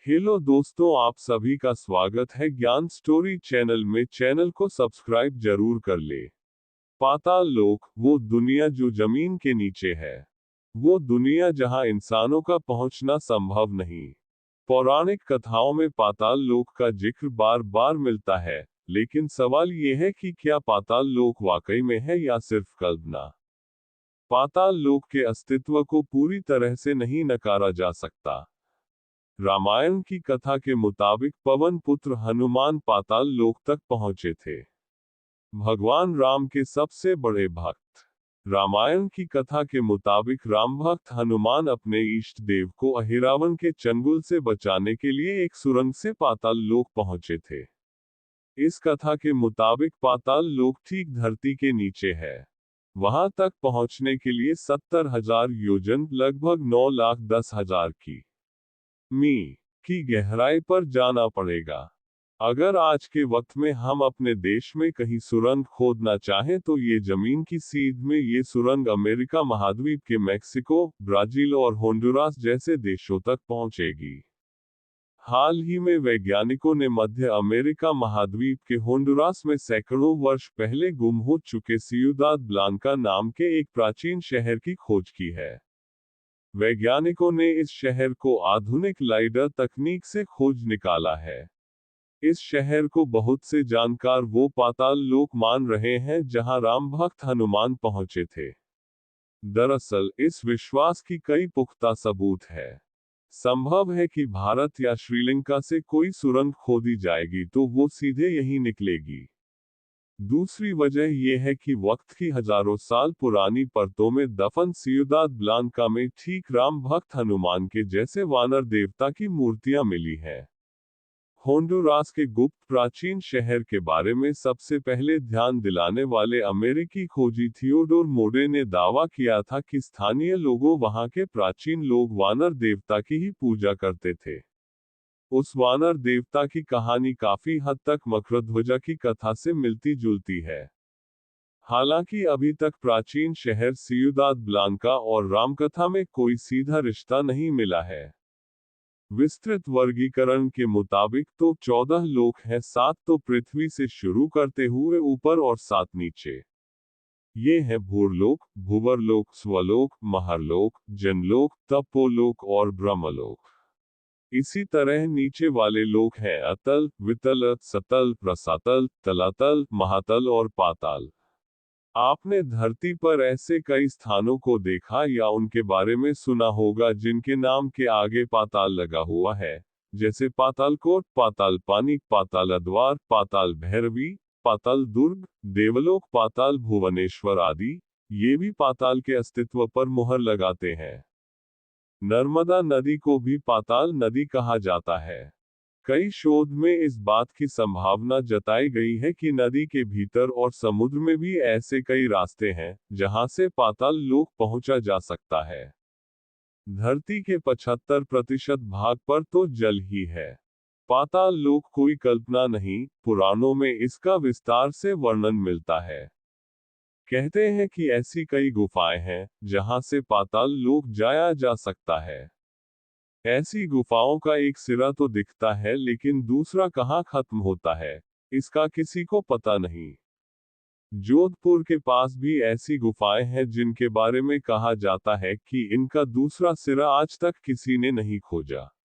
Hello दोस्तों, आप सभी का स्वागत है ज्ञान स्टोरी चैनल में। चैनल को सब्सक्राइब जरूर कर ले। पाताल लोक, वो दुनिया जो जमीन के नीचे है। वो दुनिया जहां इंसानों का पहुंचना संभव नहीं। पौराणिक कथाओं में पाताल लोक का जिक्र बार बार मिलता है, लेकिन सवाल ये है कि क्या पाताल लोक वाकई में है या सिर्फ कल्पना। पाताल लोक के अस्तित्व को पूरी तरह से नहीं नकारा जा सकता। रामायण की कथा के मुताबिक पवन पुत्र हनुमान पाताल लोक तक पहुंचे थे। भगवान राम के सबसे बड़े भक्त। रामायण की कथा के मुताबिक राम भक्त हनुमान अपने इष्ट देव को अहिरावण के चंगुल से बचाने के लिए एक सुरंग से पाताल लोक पहुंचे थे। इस कथा के मुताबिक पाताल लोक ठीक धरती के नीचे है। वहां तक पहुंचने के लिए 70,000 योजन, लगभग 9,10,000 मी की गहराई पर जाना पड़ेगा। अगर आज के वक्त में हम अपने देश में कहीं सुरंग खोदना चाहें तो ये जमीन की सीध में ये सुरंग अमेरिका महाद्वीप के मैक्सिको, ब्राजील और होंडुरास जैसे देशों तक पहुंचेगी। हाल ही में वैज्ञानिकों ने मध्य अमेरिका महाद्वीप के होंडुरास में सैकड़ों वर्ष पहले गुम हो चुके सियुदाद ब्लांका नाम के एक प्राचीन शहर की खोज की है। वैज्ञानिकों ने इस शहर को आधुनिक लाइडर तकनीक से खोज निकाला है। इस शहर को बहुत से जानकार वो पाताल लोक मान रहे हैं जहां राम भक्त हनुमान पहुंचे थे। दरअसल इस विश्वास की कई पुख्ता सबूत है। संभव है कि भारत या श्रीलंका से कोई सुरंग खोदी जाएगी तो वो सीधे यहीं निकलेगी। दूसरी वजह यह है कि वक्त की हजारों साल पुरानी परतों में दफन सियुदाद ब्लांका में ठीक राम भक्त हनुमान के जैसे वानर देवता की मूर्तियां मिली हैं। होंडुरास के गुप्त प्राचीन शहर के बारे में सबसे पहले ध्यान दिलाने वाले अमेरिकी खोजी थियोडोर मोडे ने दावा किया था कि स्थानीय लोगों वहां के प्राचीन लोग वानर देवता की ही पूजा करते थे। उस वानर देवता की कहानी काफी हद तक मकरध्वजा की कथा से मिलती जुलती है। हालांकि अभी तक प्राचीन शहर सियुदाद ब्लांका और रामकथा में कोई सीधा रिश्ता नहीं मिला है। विस्तृत वर्गीकरण के मुताबिक तो 14 लोक हैं, 7 तो पृथ्वी से शुरू करते हुए ऊपर और 7 नीचे। ये हैं भूरलोक, भूवरलोक, स्वलोक, महरलोक, जनलोक, तपोलोक और ब्रह्मलोक। इसी तरह नीचे वाले लोक हैं अतल, वितल, सतल, रसातल, तलातल, महातल और पाताल। आपने धरती पर ऐसे कई स्थानों को देखा या उनके बारे में सुना होगा जिनके नाम के आगे पाताल लगा हुआ है, जैसे पातालकोट, पाताल पानी, पाताल अद्वार, पाताल भैरवी, पाताल दुर्ग, देवलोक, पाताल भुवनेश्वर आदि। ये भी पाताल के अस्तित्व पर मुहर लगाते हैं। नर्मदा नदी को भी पाताल नदी कहा जाता है। कई शोध में इस बात की संभावना जताई गई है कि नदी के भीतर और समुद्र में भी ऐसे कई रास्ते हैं जहां से पाताल लोक पहुंचा जा सकता है। धरती के 75% भाग पर तो जल ही है। पाताल लोक कोई कल्पना नहीं, पुराणों में इसका विस्तार से वर्णन मिलता है। कहते हैं कि ऐसी कई गुफाएं हैं जहां से पाताल लोक जाया जा सकता है। ऐसी गुफाओं का एक सिरा तो दिखता है, लेकिन दूसरा कहां खत्म होता है, इसका किसी को पता नहीं। जोधपुर के पास भी ऐसी गुफाएं हैं जिनके बारे में कहा जाता है कि इनका दूसरा सिरा आज तक किसी ने नहीं खोजा।